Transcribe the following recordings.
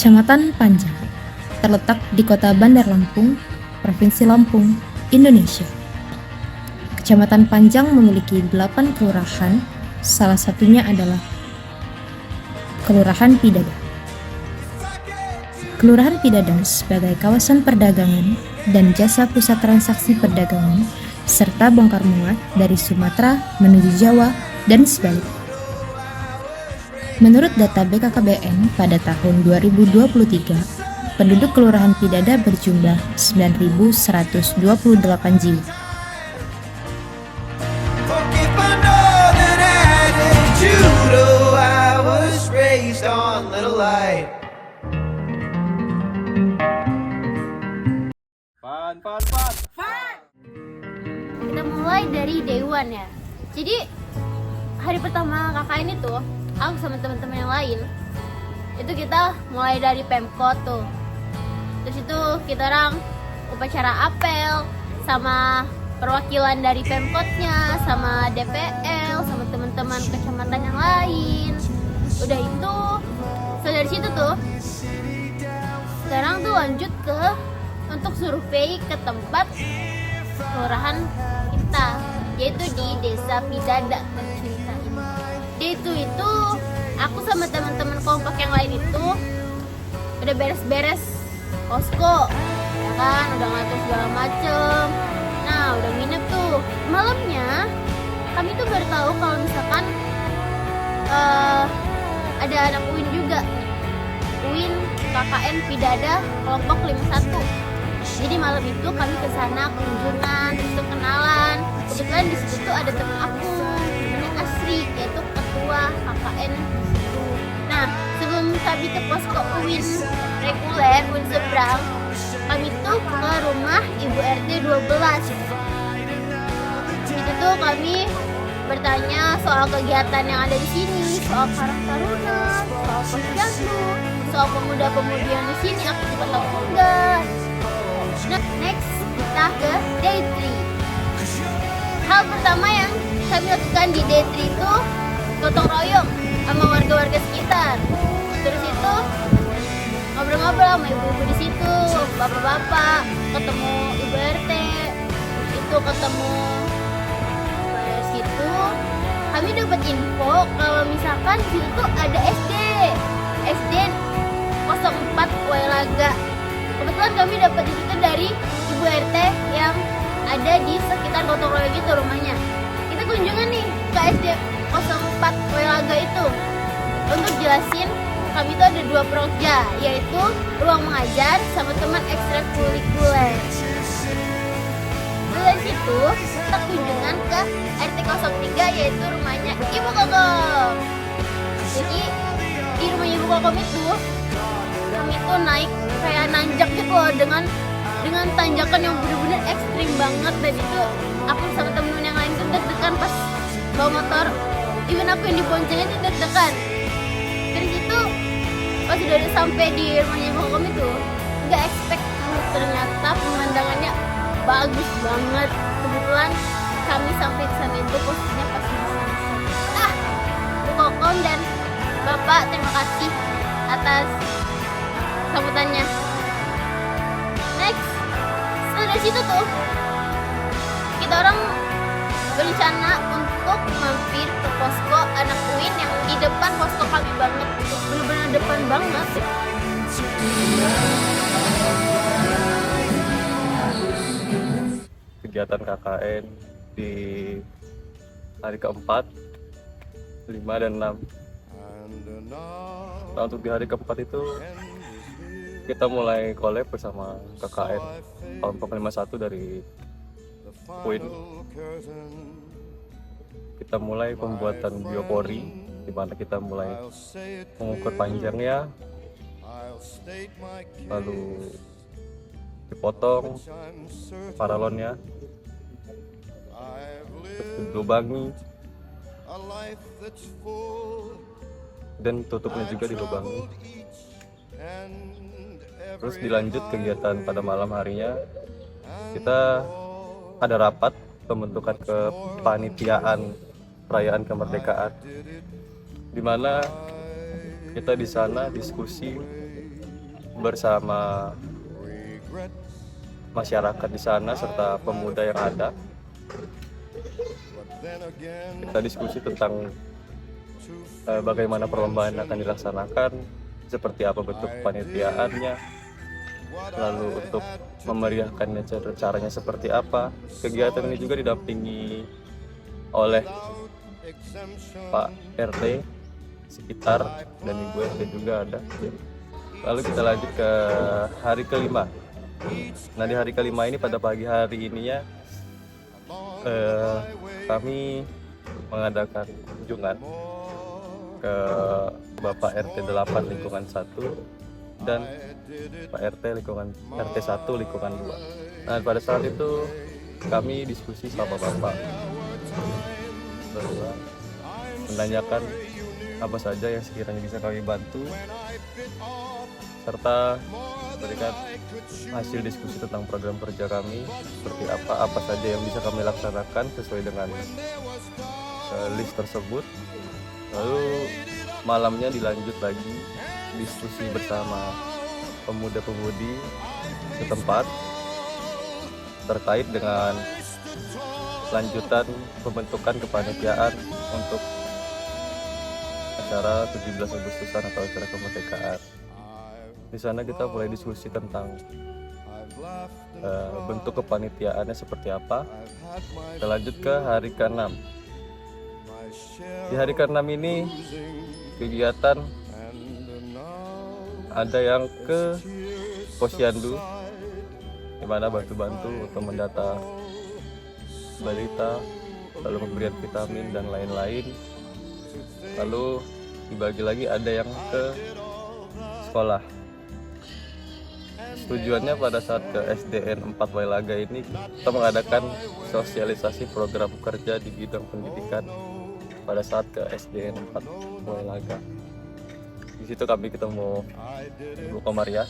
Kecamatan Panjang, terletak di Kota Bandar Lampung, Provinsi Lampung, Indonesia. Kecamatan Panjang memiliki 8 kelurahan, salah satunya adalah Kelurahan Pidada. Kelurahan Pidada sebagai kawasan perdagangan dan jasa pusat transaksi perdagangan, serta bongkar muat dari Sumatera menuju Jawa dan sebaliknya. Menurut data BKKBN pada tahun 2023, penduduk Kelurahan Pidada berjumlah 9.128 jiwa. Kita mulai dari day one ya. Jadi hari pertama KKN itu aku sama teman-teman yang lain itu kita mulai dari Pemkot tuh. Terus itu kita orang upacara apel sama perwakilan dari Pemkotnya, sama DPL, sama teman-teman kecamatan yang lain. Udah itu, so dari situ tuh sekarang tuh lanjut ke untuk survei ke tempat kelurahan kita, yaitu di Desa Pidada tercinta ini. Di itu aku sama teman-teman kompak yang lain itu udah beres-beres posko, ya kan, udah ngatur segala macem. Nah, udah nginep tuh. Malamnya kami tuh baru tahu kalau misalkan ada anak UIN juga, UIN KKN Pidada kelompok 51. Jadi malam itu kami ke sana kunjungan, terus tuh kenalan. Kebetulan di situ tuh ada teman aku, namanya Asri, yaitu ketua KKN di situ. Nah, sebelum kami ke posko UIN reguler, UIN seberang, kami tuh ke rumah Ibu RT 12. Di situ tuh kami bertanya soal kegiatan yang ada di sini, soal Karang Taruna, soal posyandu, soal pemuda-pemudi yang di sini aktif atau enggak. Nah, next kita ke day 3. Hal pertama yang kami lakukan di day 3 itu gotong royong sama warga-warga sekitar. Terus itu ngobrol-ngobrol sama ibu-ibu di situ, bapak-bapak, ketemu Ibu RT, terus itu ketemu dari situ kami dapat info kalau misalkan di situ tuh ada SD 04 Wailaga. Kebetulan kami dapat itu dari Ibu RT yang ada di sekitar gotong royong itu rumahnya. Kita kunjungan nih ke SD 04 Wailaga itu untuk jelasin kami itu ada 2 prokja, yaitu ruang mengajar sama teman ekstrakurikuler. Dari situ kita kunjungan ke RT 03, yaitu rumahnya Ibu Kokom. Jadi di rumah Ibu Kokom itu kami tuh naik kayak nanjak gitu loh, dengan tanjakan yang bener-bener ekstrim banget. Dan itu aku sama temen-temen yang lain tuh deg-degan pas bawa motor, even aku yang diboncengin tuh deg-degan. Dari situ pas udah sampai di rumahnya Ibu Kokom itu nggak expect, ternyata pemandangannya bagus banget. Kebetulan kami sampai di sana itu posisinya pas sunset. Ibu Kokom dan Bapak, terima kasih atas sambutannya. Next, setelah dari situ tuh kita orang berencana untuk mampir ke posko anak UIN yang di depan posko kami banget, bener-bener depan banget. Kegiatan KKN di hari keempat, 5 dan 6. Nah, untuk di hari keempat itu kita mulai collab bersama KKN kelompok 51 dari UIN. Kita mulai pembuatan biopori, di mana kita mulai mengukur panjangnya, lalu dipotong paralonnya, terus dilubangi, dan tutupnya juga dilubangi. Terus dilanjut kegiatan pada malam harinya, kita ada rapat pembentukan kepanitiaan perayaan kemerdekaan, di mana kita di sana diskusi bersama masyarakat di sana serta pemuda yang ada. Kita diskusi tentang bagaimana perlombaan akan dilaksanakan, seperti apa bentuk kepanitiaannya, lalu untuk memeriahkannya caranya seperti apa. Kegiatan ini juga didampingi oleh Pak RT sekitar dan Ibu RT juga ada. Lalu kita lanjut ke hari kelima. Nah, di hari kelima ini pada pagi hari ininya kami mengadakan kunjungan ke Bapak RT 8 lingkungan 1 dan Pak RT RT 1 lingkungan 2. Nah, pada saat itu kami diskusi sama Bapak berdua, menanyakan apa saja yang sekiranya bisa kami bantu, serta memberikan hasil diskusi tentang program kerja kami, seperti apa saja yang bisa kami laksanakan sesuai dengan list tersebut. Lalu malamnya dilanjut lagi diskusi bersama pemuda-pemudi setempat terkait dengan lanjutan pembentukan kepanitiaan untuk acara 17 Agustusan atau acara kemerdekaan. Di sana kita mulai diskusi tentang bentuk kepanitiaannya seperti apa. Kita lanjut ke hari ke-6. Di hari ke-6 ini kegiatan ada yang ke Posyandu, di mana bantu-bantu untuk mendata balita, lalu pemberian vitamin dan lain-lain. Lalu dibagi lagi ada yang ke sekolah. Tujuannya pada saat ke SDN 4 Wailaga ini kita mengadakan sosialisasi program kerja di bidang pendidikan pada saat ke SDN 4 Wailaga. Di situ kami ketemu Ibu Komaria.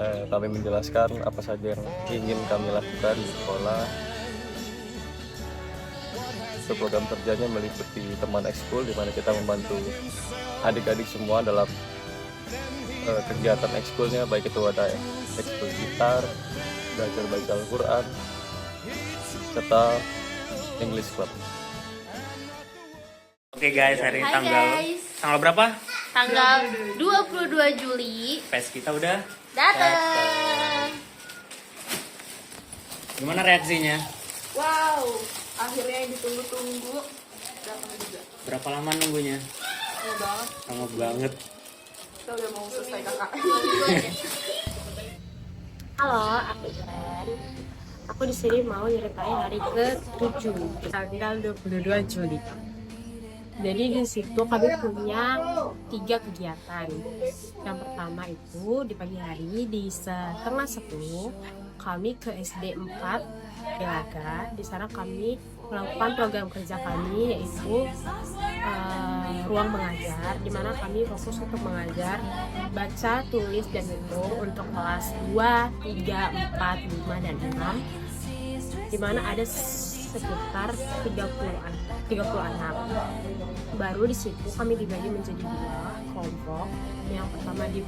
Kami menjelaskan apa saja yang ingin kami lakukan di sekolah. Program kerjanya meliputi teman ekskul, di mana kita membantu adik-adik semua dalam kegiatan ekskulnya, baik itu ada ekskul gitar, belajar baca Al-Quran, serta English Club. Oke guys, hari ini Hai guys. tanggal berapa? Tanggal 22 Juli PES kita udah datang. Gimana reaksinya? Wow, akhirnya yang ditunggu-tunggu datang juga. Berapa lama nunggunya? Lama banget, Lama banget. kita udah mau selesai kakak. Halo, aku Iren. Aku di sini mau nyeritain hari ke-7, tanggal 22 Juli. Jadi di situ kami punya 3 kegiatan. Yang pertama itu di pagi hari di setengah 10 kami ke SD 4 Wailaga. Di sana kami melakukan program kerja kami, yaitu ruang mengajar, di mana kami fokus untuk mengajar baca, tulis, dan hitung untuk kelas 2, 3, 4, 5, dan 6, di mana ada sekitar 30 anak. Baru di situ kami dibagi menjadi 2 kelompok. Yang pertama di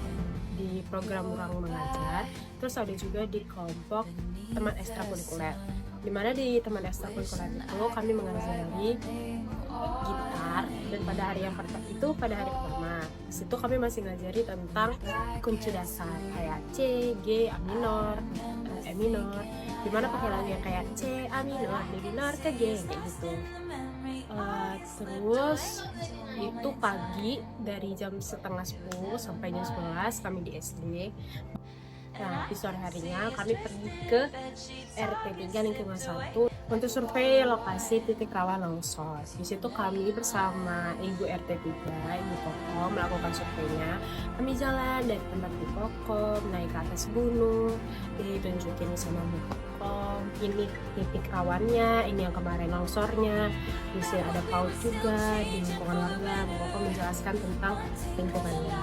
program ruang mengajar, terus ada juga di kelompok teman ekstrakurikuler, di mana di teman ekstrakurikuler itu kami mengajari gitar. Dan pada hari pertama di situ kami masih ngajari tentang kunci dasar kayak C, G, A minor, E minor, dimana pakai lagu yang kayak C, A minor, D minor, ke G, kayak gitu. Terus itu pagi dari jam setengah 10 sampai jam 11 kami di SD. Nah, di sore harinya kami pergi ke RT 3 lingkungan 1 untuk survei lokasi titik rawan longsor. Di situ kami bersama Ibu RT 3, Ibu Koko, melakukan surveinya. Kami jalan dari tempat di Koko, naik ke atas gunung, ditunjukin sama Bu Koko, ini titik rawannya, ini yang kemarin longsornya. Di sini ada PAUD juga di lingkungan warga. Bu Koko menjelaskan tentang lingkungannya.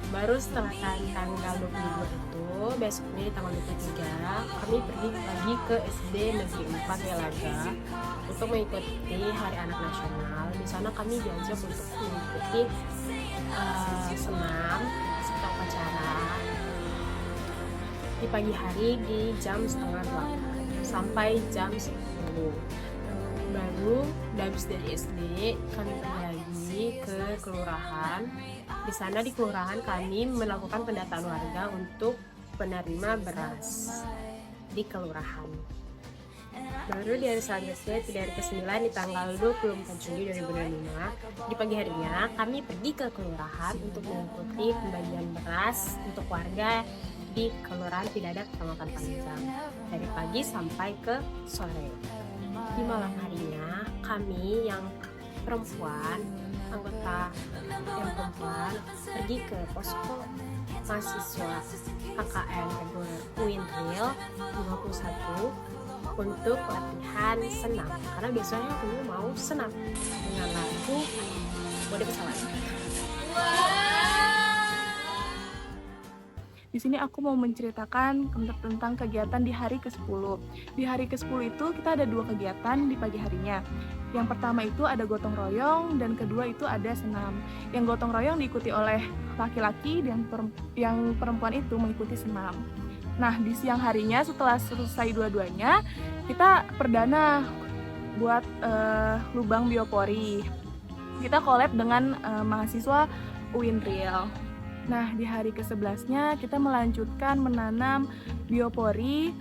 Baru setelah tanggal 22 itu, besoknya di tanggal 23, kami pergi lagi ke SD Negeri 4 Welaga untuk mengikuti Hari Anak Nasional. Di sana kami diajak untuk mengikuti senam serta upacara di pagi hari di jam setengah 8 sampai jam 10. Baru habis dari SD kami pergi lagi ke kelurahan. Di sana di kelurahan kami melakukan pendataan warga untuk penerima beras di kelurahan. Baru di hari selanjutnya, di hari ke-9 di tanggal 24 Juli 2025, di pagi harinya kami pergi ke kelurahan untuk mengikuti pembagian beras untuk warga di Kelurahan Pidada, Kecamatan Panjang, dari pagi sampai ke sore. Di malam harinya kami yang perempuan, anggota yang perempuan pergi ke posko mahasiswa KKN reguler UIN-RIL 51 untuk latihan senam, karena biasanya dulu mau senam dengan lagu Mode Pesawat. Di sini aku mau menceritakan tentang kegiatan di hari ke-10. Di hari ke-10 itu kita ada 2 kegiatan di pagi harinya. Yang pertama itu ada gotong royong dan kedua itu ada senam. Yang gotong royong diikuti oleh laki-laki dan yang perempuan itu mengikuti senam. Nah, di siang harinya setelah selesai dua-duanya, kita perdana buat lubang biopori. Kita collab dengan mahasiswa UIN-RIL. Nah, di hari ke-11-nya kita melanjutkan menanam biopori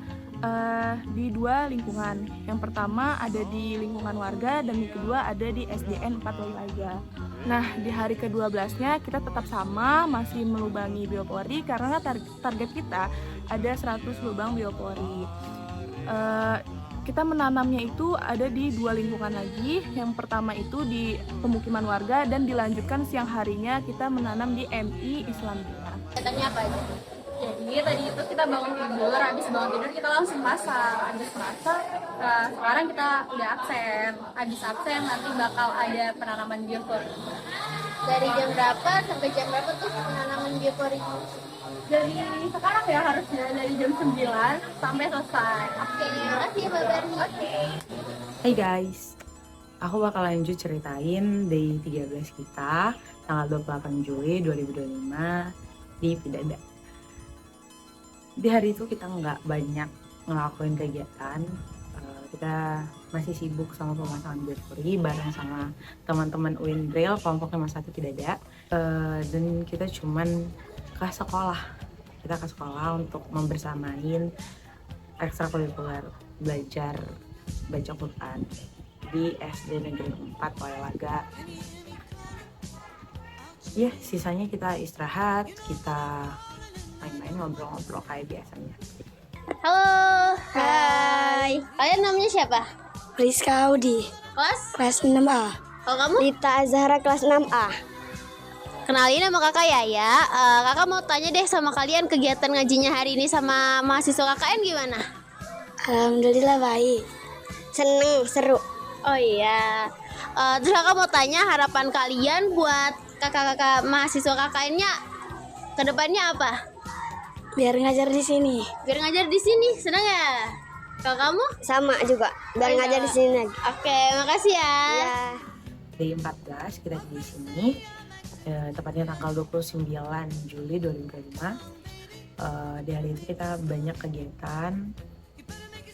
di 2 lingkungan. Yang pertama ada di lingkungan warga dan yang kedua ada di SDN 4 Welaga. Nah, di hari ke-12-nya kita tetap sama, masih melubangi biopori karena target kita ada 100 lubang biopori. Kita menanamnya itu ada di 2 lingkungan lagi. Yang pertama itu di pemukiman warga dan dilanjutkan siang harinya kita menanam di MI Islamia. Katanya apa aja? Jadi tadi itu kita bangun tidur, habis bangun tidur kita langsung masak. Habis masak, sekarang kita udah absen. Habis absen nanti bakal ada penanaman biopori. Dari jam berapa sampai jam berapa tuh penanaman biopori? Dari sekarang ya harusnya dari jam 9 sampai selesai. Oke, terima kasih Mbak Berni. Oke. Hai guys, aku bakal lanjut ceritain day 13 kita tanggal 28 Juli 2025 di Pidada. Di hari itu kita nggak banyak ngelakuin kegiatan, kita masih sibuk sama pemasangan biopori bareng sama teman-teman UIN-RIL kelompok 51 Pidada, dan kita cuman ke sekolah. Kita ke sekolah untuk membersamain ekstrakurikuler belajar baca Quran di SD Negeri 4 Welaga. Ya, sisanya kita istirahat, kita main-main, ngobrol-ngobrol kayak biasanya. Halo, hai. Kalian namanya siapa? Rizka Audi, Kelas? kelas 6A. Kalau kamu? Rita Azhara, kelas 6A. Kenalin nama kakak Yaya. Kakak mau tanya deh sama kalian, kegiatan ngajinya hari ini sama mahasiswa KKN gimana? Alhamdulillah baik. Seneng, seru. Oh iya. Terus kakak mau tanya harapan kalian buat kakak-kakak mahasiswa KKN-nya kedepannya apa? Biar ngajar di sini. Biar ngajar di sini, senang ya? Kalau kamu? Sama juga, biar Oh, ngajar iya. di sini lagi. Oke, makasih ya. Ya. Day 14 kita di sini, tepatnya tanggal 29 Juli 2025. Di hari itu kita banyak kegiatan,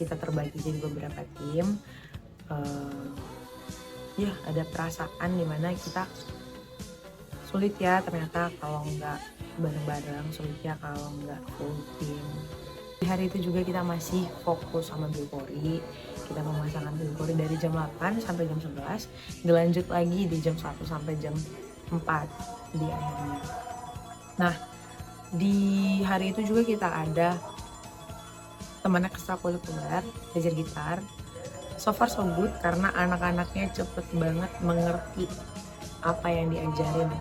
kita terbagi jadi beberapa tim. Ya, ada perasaan dimana kita sulit ya ternyata kalau nggak bareng-bareng, sulit ya kalau nggak full tim. Di hari itu juga kita masih fokus sama biopori. Kita memasangkan biopori dari jam 8 sampai jam 11, dilanjut lagi di jam 1 sampai jam 4 di akhirnya. Nah, di hari itu juga kita ada teman ekstrakurikuler belajar gitar. So far so good karena anak-anaknya cepet banget mengerti apa yang diajarin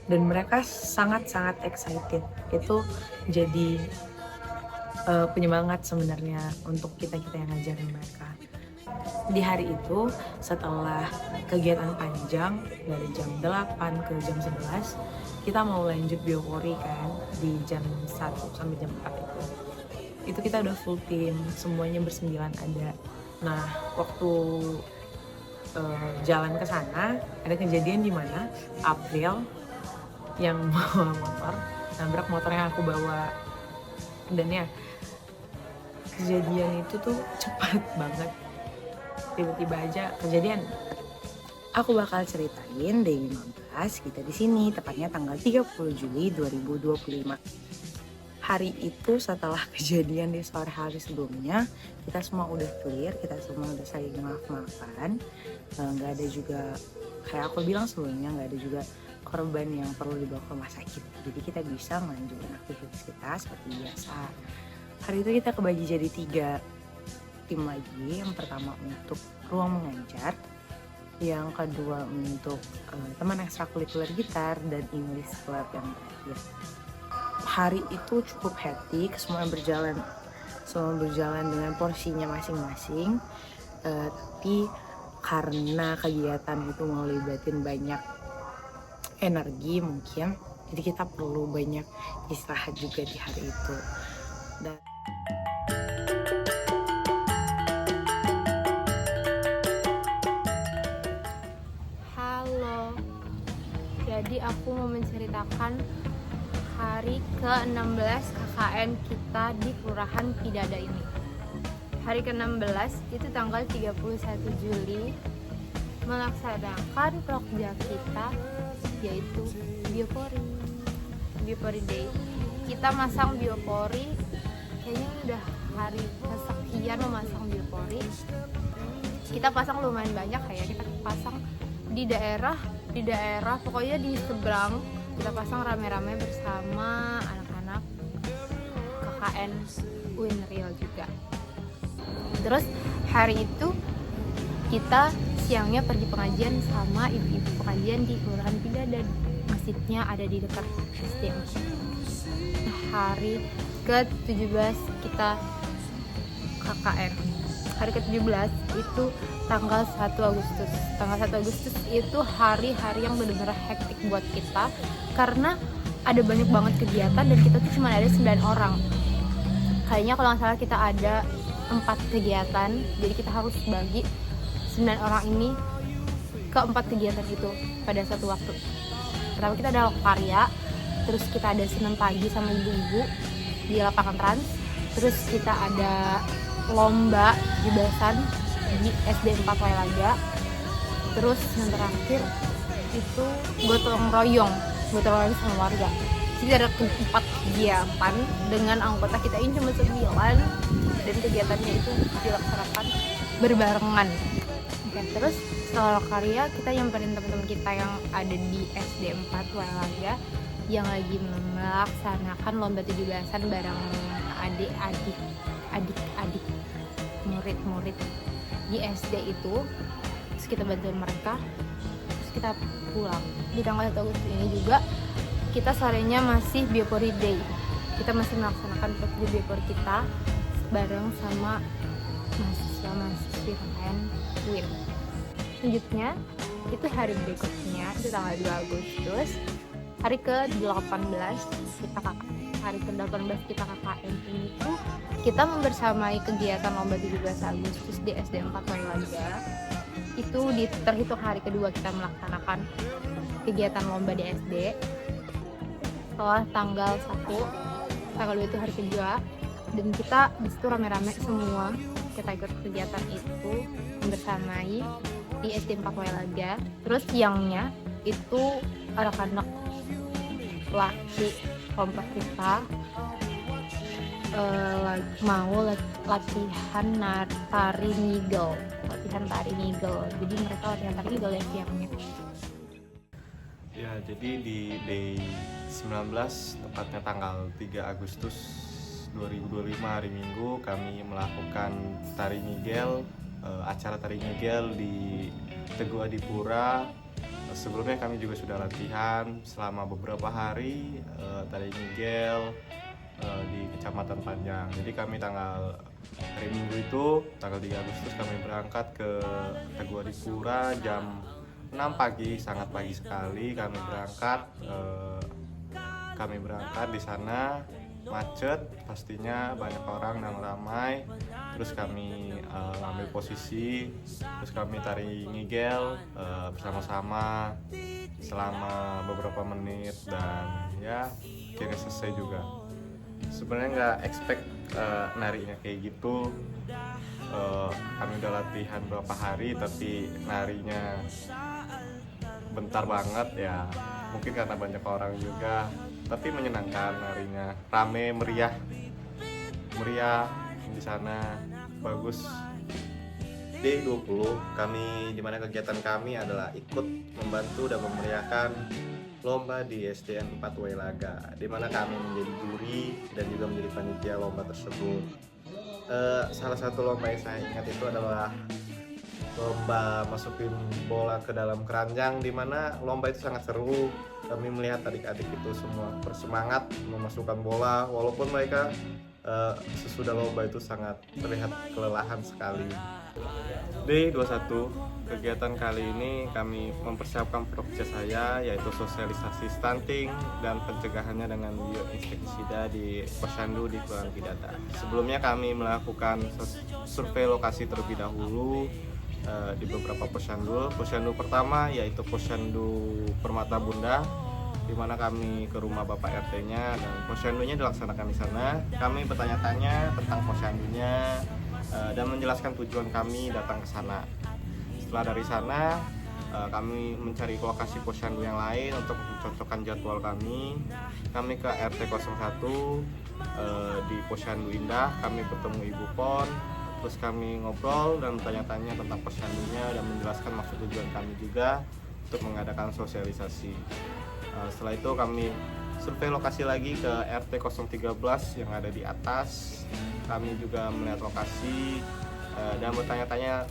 dan mereka sangat-sangat excited. Itu jadi penyemangat sebenarnya untuk kita yang ngajarin mereka. Di hari itu setelah kegiatan panjang dari jam 8 ke jam 11, kita mau lanjut biopori kan di jam 1 sampai jam 4 itu. Itu kita udah full tim, semuanya bersembilan ada. Nah, waktu jalan ke sana ada kejadian di mana April yang bawa motor nabrak motor yang aku bawa, dan ya kejadian itu tuh cepat banget, tiba-tiba aja kejadian. Aku bakal ceritain day 15 kita di sini, tepatnya tanggal 30 Juli 2025. Hari itu setelah kejadian di sore hari sebelumnya, kita semua udah clear, kita semua udah saling maaf-maafan. Nggak ada juga, kayak aku bilang sebelumnya, nggak ada juga korban yang perlu dibawa ke rumah sakit. Jadi kita bisa melanjutkan aktivitas kita seperti biasa. Hari itu kita kebagi jadi 3 tim lagi. Yang pertama untuk ruang mengajar, yang kedua untuk teman ekstrakurikuler gitar, dan English Club yang terakhir. Hari itu cukup hektik, semua berjalan dengan porsinya masing-masing. Tapi karena kegiatan itu melibatin banyak energi mungkin, jadi kita perlu banyak istirahat juga di hari itu. Dan Halo, jadi aku mau menceritakan hari ke-16 KKN kita di Kelurahan Pidada ini. Hari ke-16 itu tanggal 31 Juli melaksanakan prokja kita, yaitu Biopori Day. Kita masang biopori, kayaknya udah hari kesekian memasang biopori. Kita pasang lumayan banyak, kayak kita pasang di daerah pokoknya di seberang. Kita pasang rame-rame bersama anak-anak KKN Winreal juga. Terus hari itu kita siangnya pergi pengajian sama ibu-ibu pengajian di Kelurahan Pidada. Masjidnya ada di dekat SDM. Hari ke-17 kita KKN. Hari ke-17 itu tanggal 1 Agustus. Tanggal 1 Agustus itu hari-hari yang benar-benar hektik buat kita karena ada banyak banget kegiatan dan kita tuh cuma ada 9 orang. Kayaknya kalau nggak salah kita ada 4 kegiatan, jadi kita harus bagi 9 orang ini ke 4 kegiatan itu pada satu waktu. Pertama kita ada lokarya, terus kita ada senam pagi sama ibu-ibu di lapangan Trans, terus kita ada lomba jubasan di SD 4 Wailaga, terus yang terakhir itu gotong royong sama warga. Jadi ada 4 kegiatan dengan anggota kita ini cuma 9 dan kegiatannya itu dilaksanakan berbarengan. Oke, terus setelah lokarya kita nyamperin teman-teman kita yang ada di SD 4 Wailaga yang lagi melaksanakan lomba 17-an bareng adik-adik murid-murid di SD itu. Terus kita bantuin mereka, terus kita pulang. Di tanggal 1 Agustus ini juga kita sorenya masih Biopori Day. Kita masih melaksanakan program biopori kita bareng sama mahasiswa-mahasiswi KKN UIN. Selanjutnya itu hari berikutnya itu tanggal 2 Agustus, hari ke-18 kita KKN ini tuh kita membersamai kegiatan lomba 17 Agustus di SD 4 Wailaga. Itu terhitung hari kedua kita melaksanakan kegiatan lomba di SD. Setelah tanggal 1, tanggal 2 itu hari kedua, dan kita disitu rame-rame semua kita ikut kegiatan itu membersamai di SD 4 Wailaga. Terus siangnya itu anak-anak laki kelompok kita mau latihan tari nigel. Jadi mereka latihan tari nigel ya siangnya. Ya, jadi di day 19 tepatnya tanggal 3 Agustus 2025 hari Minggu kami melakukan tari nigel, acara tari nigel di Teguh Adipura. Sebelumnya kami juga sudah latihan selama beberapa hari tari nigel di Kecamatan Panjang. Jadi kami tanggal Hari Minggu itu tanggal 3 Agustus kami berangkat ke Teguh Adipura jam 6 pagi, sangat pagi sekali kami berangkat di sana macet pastinya, banyak orang dan ramai. Terus kami ambil posisi, terus kami tarik ngigel bersama-sama selama beberapa menit dan ya akhirnya selesai juga. Sebenarnya nggak expect narinya kayak gitu. Kami udah latihan berapa hari tapi narinya bentar banget ya, mungkin karena banyak orang juga, tapi menyenangkan narinya, rame, meriah di sana, bagus. D20 kami, dimana kegiatan kami adalah ikut membantu dan memeriahkan lomba di SDN 4 Wailaga, dimana kami menjadi juri dan juga menjadi panitia lomba tersebut. Salah satu lomba yang saya ingat itu adalah lomba masukin bola ke dalam keranjang, dimana lomba itu sangat seru. Kami melihat adik-adik itu semua bersemangat memasukkan bola, walaupun mereka sesudah lomba itu sangat terlihat kelelahan sekali. D21, kegiatan kali ini kami mempersiapkan program saya, yaitu sosialisasi stunting dan pencegahannya dengan bioinsektisida di Posyandu di Kelurahan Pidada. Sebelumnya kami melakukan survei lokasi terlebih dahulu di beberapa posyandu. Posyandu pertama yaitu Posyandu Permata Bunda, di mana kami ke rumah Bapak RT-nya dan posyandunya dilaksanakan di sana. Kami bertanya-tanya tentang posyandunya dan menjelaskan tujuan kami datang ke sana. Setelah dari sana kami mencari lokasi posyandu yang lain untuk mencocokkan jadwal kami. Kami ke RT 01 di Posyandu Indah, kami bertemu Ibu Pon. Terus kami ngobrol dan bertanya-tanya tentang posyandunya dan menjelaskan maksud tujuan kami juga untuk mengadakan sosialisasi. Setelah itu kami survei lokasi lagi ke RT 013 yang ada di atas. Kami juga melihat lokasi dan bertanya-tanya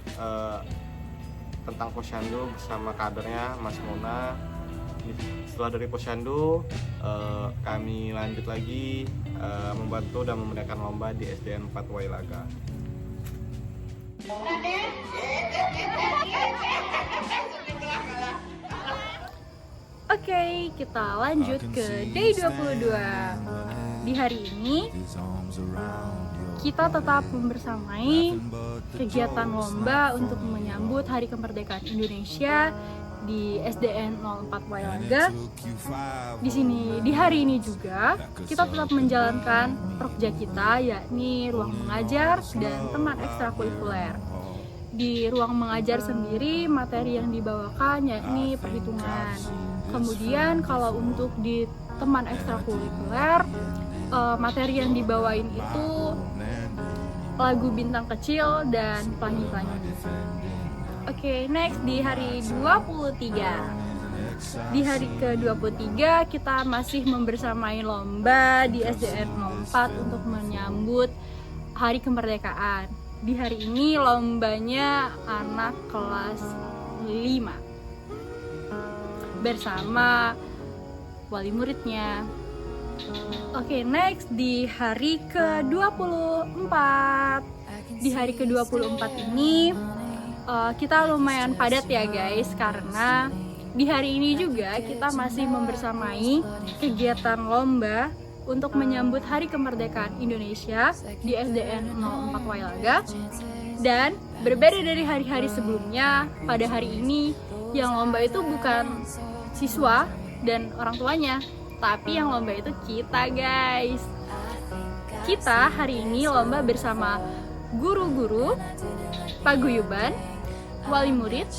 tentang posyandu bersama kadernya Mas Mona. Setelah dari posyandu kami lanjut lagi membantu dan memeriahkan lomba di SDN 4 Wailaga. Oke, kita lanjut ke Day 22. Di hari ini kita tetap membersamai kegiatan lomba untuk menyambut Hari Kemerdekaan Indonesia di SDN 04 Wailaga. Di hari ini juga kita tetap menjalankan prokja kita, yakni ruang mengajar dan teman ekstrakurikuler. Di ruang mengajar sendiri materi yang dibawakan yakni perhitungan. Kemudian kalau untuk di teman ekstrakurikuler materi yang dibawain itu lagu Bintang Kecil dan Pelangi-Pelangi. Oke, next di hari 23. Di hari ke-23 kita masih membersamai lomba di SDN 04 untuk menyambut Hari Kemerdekaan. Di hari ini lombanya anak kelas 5 bersama wali muridnya. Oke, next di hari ke-24. Di hari ke-24 ini kita lumayan padat ya guys, karena di hari ini juga kita masih membersamai kegiatan lomba untuk menyambut Hari Kemerdekaan Indonesia di SDN 04 Wailaga. Dan berbeda dari hari-hari sebelumnya, pada hari ini yang lomba itu bukan siswa dan orang tuanya, tapi yang lomba itu kita guys. Kita hari ini lomba bersama guru-guru, paguyuban, wali murid,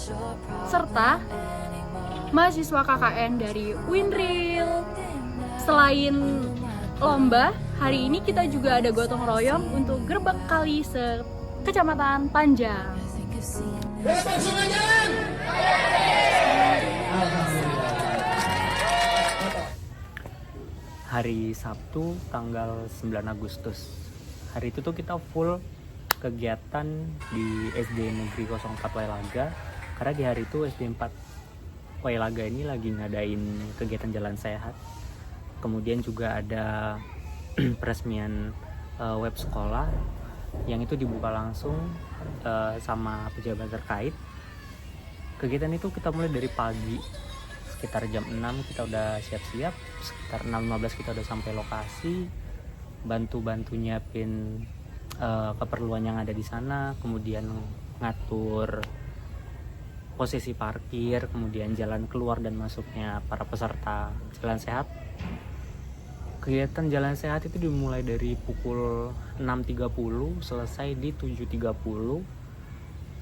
serta mahasiswa KKN dari Winril. Selain lomba, hari ini kita juga ada gotong royong untuk gerbek kali Kecamatan Panjang. Hari Sabtu tanggal 9 Agustus. Hari itu tuh kita full kegiatan di SD Negeri 04 Wailaga, karena di hari itu SD 4 Wailaga ini lagi ngadain kegiatan jalan sehat. Kemudian juga ada peresmian web sekolah yang itu dibuka langsung sama pejabat terkait. Kegiatan itu kita mulai dari pagi, sekitar jam 6 kita udah siap-siap, sekitar 6.15 kita udah sampai lokasi, bantu nyiapin keperluan yang ada di sana, kemudian ngatur posisi parkir, kemudian jalan keluar dan masuknya para peserta jalan sehat. Kegiatan jalan sehat itu dimulai dari pukul 6.30, selesai di 7.30.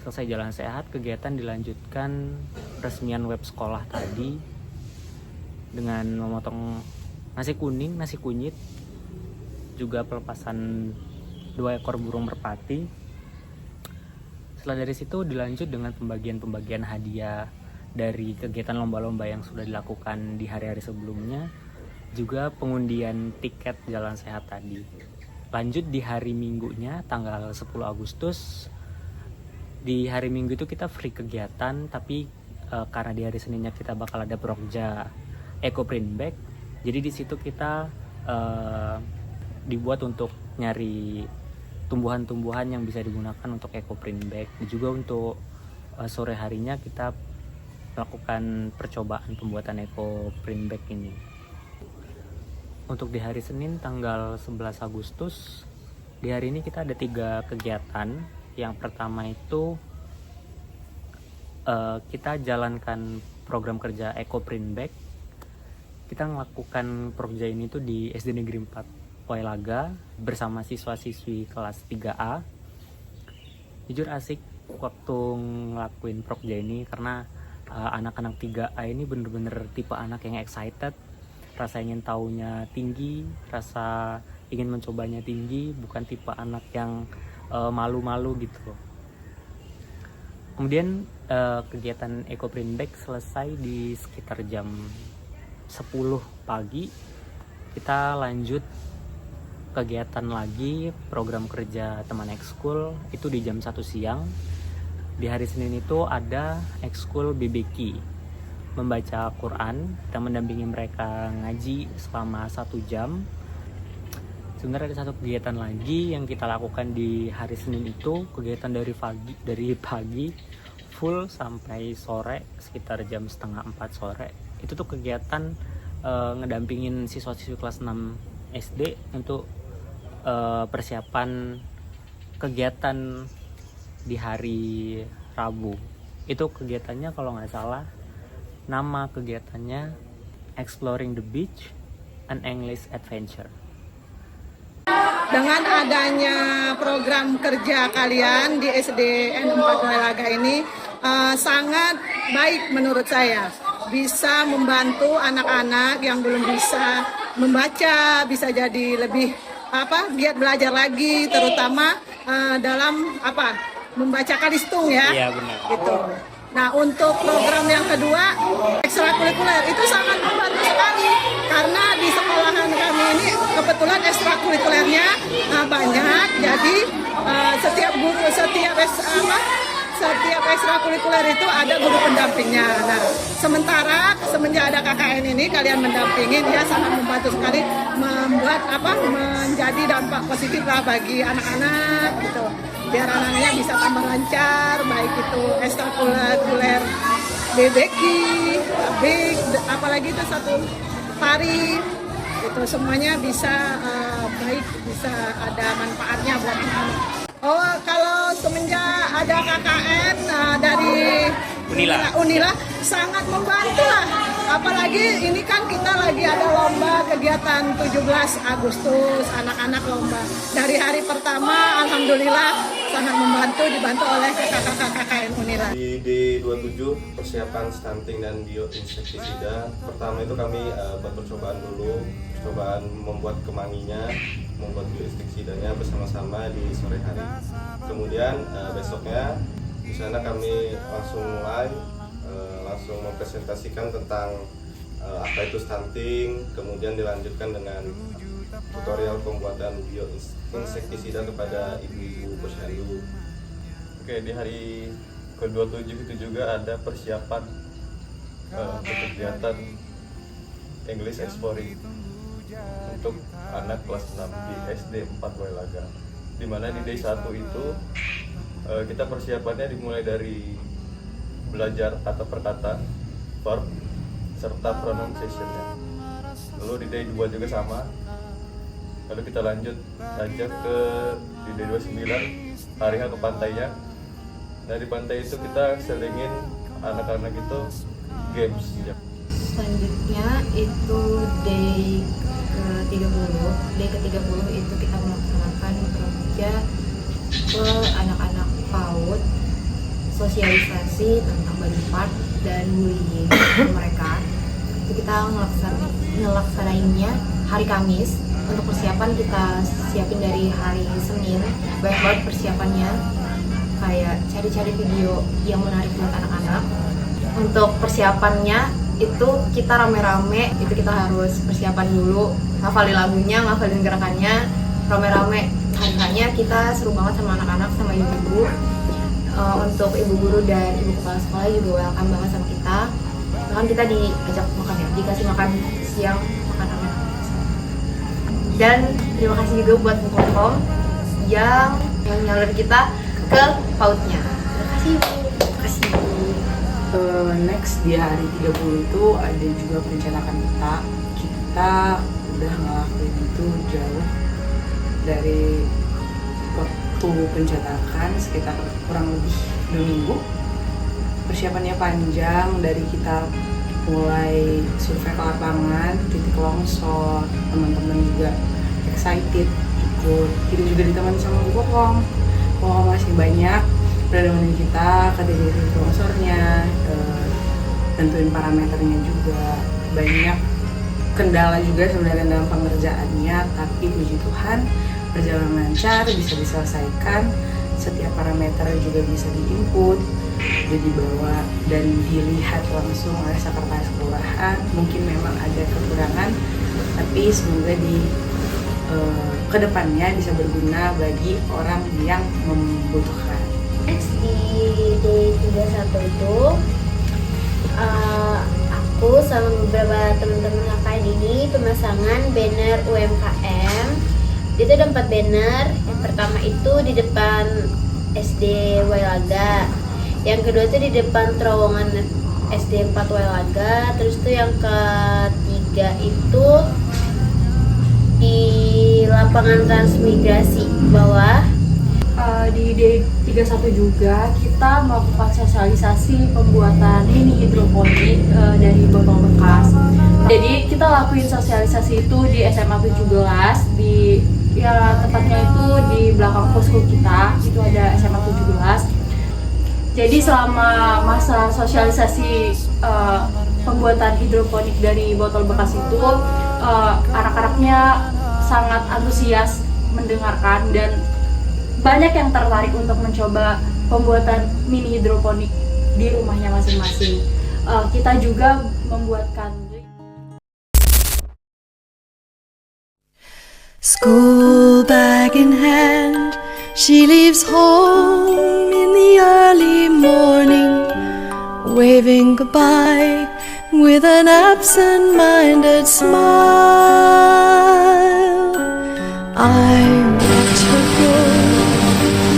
Selesai jalan sehat, kegiatan dilanjutkan resmian web sekolah tadi dengan memotong nasi kuning, nasi kunyit, juga pelepasan 2 ekor burung merpati. Setelah dari situ dilanjut dengan pembagian hadiah dari kegiatan lomba-lomba yang sudah dilakukan di hari-hari sebelumnya, juga pengundian tiket jalan sehat tadi. Lanjut di hari Minggunya tanggal 10 Agustus. Di hari Minggu itu kita free kegiatan, tapi karena di hari Seninnya kita bakal ada Prokja Eco Print Bag, jadi di situ kita dibuat untuk nyari tumbuhan-tumbuhan yang bisa digunakan untuk eco print bag. Dan juga untuk sore harinya kita melakukan percobaan pembuatan eco print bag ini. Untuk di hari Senin tanggal 11 Agustus, di hari ini kita ada 3 kegiatan. Yang pertama itu kita jalankan program kerja eco print bag. Kita melakukan program ini tuh di SD Negeri 4 Wailaga bersama siswa-siswi kelas 3A. Jujur asik waktu ngelakuin program ini karena anak-anak 3A ini bener-bener tipe anak yang excited, rasa ingin taunya tinggi, rasa ingin mencobanya tinggi, bukan tipe anak yang malu-malu gitu loh. Kemudian kegiatan eco print bag selesai di sekitar jam 10 pagi. Kita lanjut kegiatan lagi program kerja teman ekskul itu di jam 1 siang. Di hari Senin itu ada ekskul BBQ, membaca Quran. Kita mendampingi mereka ngaji selama 1 jam. Sebenarnya ada satu kegiatan lagi yang kita lakukan di hari Senin itu, kegiatan dari pagi full sampai sore sekitar jam 3:30 sore. Itu tuh kegiatan ngedampingin siswa-siswi kelas 6 SD untuk persiapan kegiatan di hari Rabu. Itu kegiatannya kalau nggak salah nama kegiatannya Exploring the Beach, an English Adventure. Dengan adanya program kerja kalian di SDN 4 Wailaga ini sangat baik menurut saya. Bisa membantu anak-anak yang belum bisa membaca, bisa jadi lebih giat belajar lagi, terutama dalam membaca kalistung ya. Iya benar. Gitu. Nah, untuk program yang kedua, ekstrakurikuler itu sangat membantu sekali karena di sekolahan kami ini kebetulan ekstrakurikulernya banyak. Jadi setiap ekstrakurikuler itu ada guru pendampingnya. Nah, sementara semenjak ada KKN ini kalian mendampingin, ya sangat membantu sekali membuat menjadi dampak positif lah bagi anak-anak gitu. Biar anaknya bisa tambah lancar, baik itu ekstrakurikuler BBQ, BIG, apalagi itu satu pari, itu semuanya bisa baik, bisa ada manfaatnya buat anak-anak. Oh, kalau semenjak ada KKN dari Unila sangat membantu lah. Apalagi ini kan kita lagi ada lomba kegiatan 17 Agustus, anak-anak lomba. Dari hari pertama, alhamdulillah sangat dibantu oleh kakak-kakak KKN Unila. Di D27 persiapan stunting dan bioinsektisida. Pertama itu kami buat percobaan dulu, percobaan membuat kemanginya, membuat bioinsektisidanya bersama-sama di sore hari. Kemudian besoknya di sana kami langsung mulai langsung mempresentasikan tentang apa itu stunting, kemudian dilanjutkan dengan tutorial pembuatan bioinsektisida kepada ibu-ibu posyandu. Oke, di hari ke-27 itu juga ada persiapan kegiatan English Exploring untuk anak kelas 6 di SD 4 Wailaga. dimana di day 1 itu kita persiapannya dimulai dari belajar kata per kata, verb, serta pronunciation-nya. Lalu di day 2 juga sama. Lalu kita lanjut aja ke di day 29 hari H ke pantainya. Nah di pantai itu kita selingin anak-anak itu games. Selanjutnya itu day ke-30. Day ke-30 itu kita melaksanakan kerja ke anak-anak PAUD, sosialisasi tentang body part dan bullying mereka. Itu kita ngelaksanainnya hari Kamis. Untuk persiapan kita siapin dari hari Senin, banyak banget persiapannya, kayak cari-cari video yang menarik buat anak-anak. Untuk persiapannya itu kita rame-rame, itu kita harus persiapan dulu, ngafalin lagunya, ngafalin gerakannya, rame-rame. Hari-harinya kita seru banget sama anak-anak, sama ibu-ibu. Untuk ibu guru dan ibu kepala sekolah juga welcome banget sama kita. Bahkan kita diajak makan ya, dikasih makan siang, makan apa. Dan terima kasih juga buat Bukom yang nyalur kita ke PAUD-nya. Terima kasih Bu. Terima kasih Bu. Next di hari 30 itu ada juga pencetakan kita. Kita udah ngelakuin itu jauh dari waktu pencetakan sekitar kurang lebih 2 minggu. Persiapannya panjang, dari kita mulai survei ke lapangan, titik longsor, teman-teman juga excited ikut. Kita juga ditemani sama Bu Popong. Masih banyak udah nemenin kita ke titik longsornya, tentuin parameternya juga. Banyak kendala juga sebenarnya dalam pengerjaannya, tapi puji Tuhan berjalan lancar, bisa diselesaikan. Setiap parameter juga bisa diinput, udah dibawa dan dilihat langsung oleh sekretaris kelurahan. Mungkin memang ada kekurangan, tapi semoga di kedepannya bisa berguna bagi orang yang membutuhkan. Next di day 31 itu aku sama beberapa teman-teman KKN ini pemasangan banner UMKM. Itu ada 4 banner. Yang pertama itu di depan SD Wailaga, yang kedua itu di depan terowongan SD 4 Wailaga, terus tuh yang ketiga itu di lapangan transmigrasi bawah. Di day 31 juga kita melakukan sosialisasi pembuatan mini hidroponik dari botol bekas. Jadi kita lakuin sosialisasi itu di SMA 17, di tempatnya itu di belakang posko kita, itu ada SMA 17. Jadi selama masa sosialisasi pembuatan hidroponik dari botol bekas itu, anak-anaknya sangat antusias mendengarkan dan banyak yang tertarik untuk mencoba pembuatan mini hidroponik di rumahnya masing-masing. Kita juga membuatkan school bag in hand, she leaves home in the early morning, waving goodbye with an absent-minded smile. I watch her go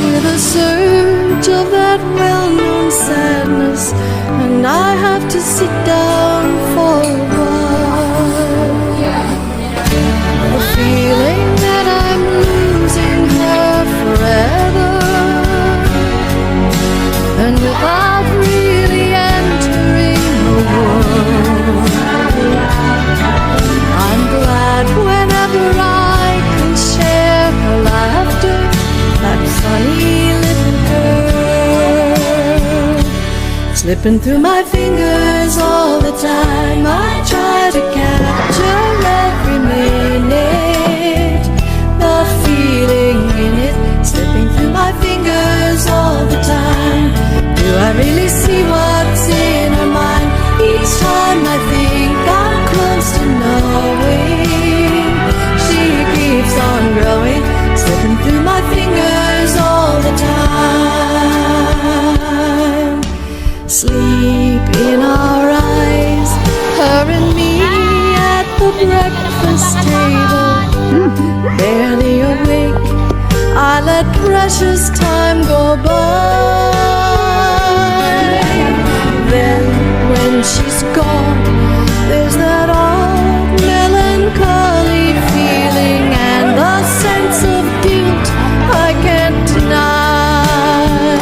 with a surge of that well-known sadness, and I have to sit down for a while. The feeling that I'm losing her forever, and without really entering her world, I'm glad whenever I can share her laughter, that funny little girl. Slipping through my fingers all the time, I try to capture every minute, the feeling in it, slipping through my fingers all the time. Do I really see what's in her mind? Each time I think I'm close to knowing, she keeps on growing, slipping through my fingers all the time. Sleep in our eyes, her and me at the breakfast table, barely awake, I let precious time go by. Then when she's gone, there's that odd melancholy feeling and the sense of guilt I can't deny.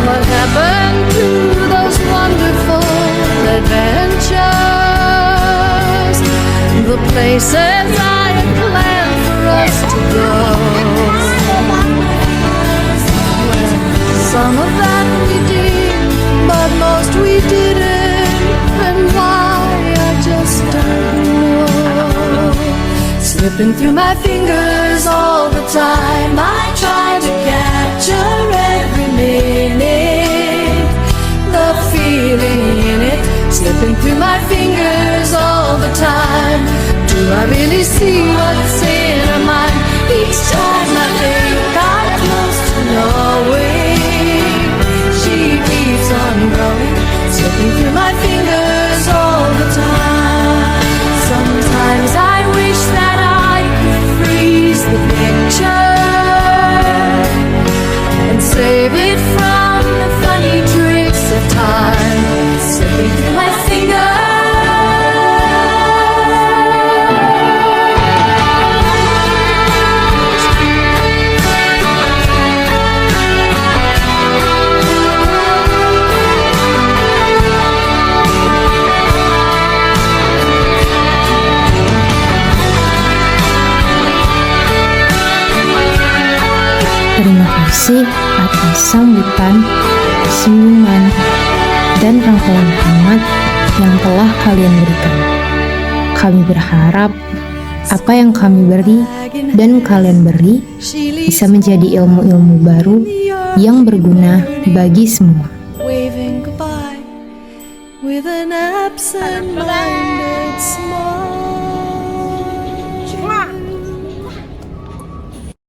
What happened to those wonderful adventures? The places I had planned for us to go. Some of that we did, but most we didn't. And why, I just don't know. Slipping through my fingers all the time, I try to capture every minute, the feeling in it, slipping through my fingers all the time. Do I really see what's in her mind? Each time I think I'm close to knowing, she keeps on growing, slipping through my fingers all the time. Sometimes I wish that I could freeze the picture and save it from the funny tricks of time, slipping through my fingers. Terima kasih atas sambutan, senyuman, dan rangkuman hangat yang telah kalian berikan. Kami berharap apa yang kami beri dan kalian beri bisa menjadi ilmu-ilmu baru yang berguna bagi semua. Waving goodbye with an absent-minded smile.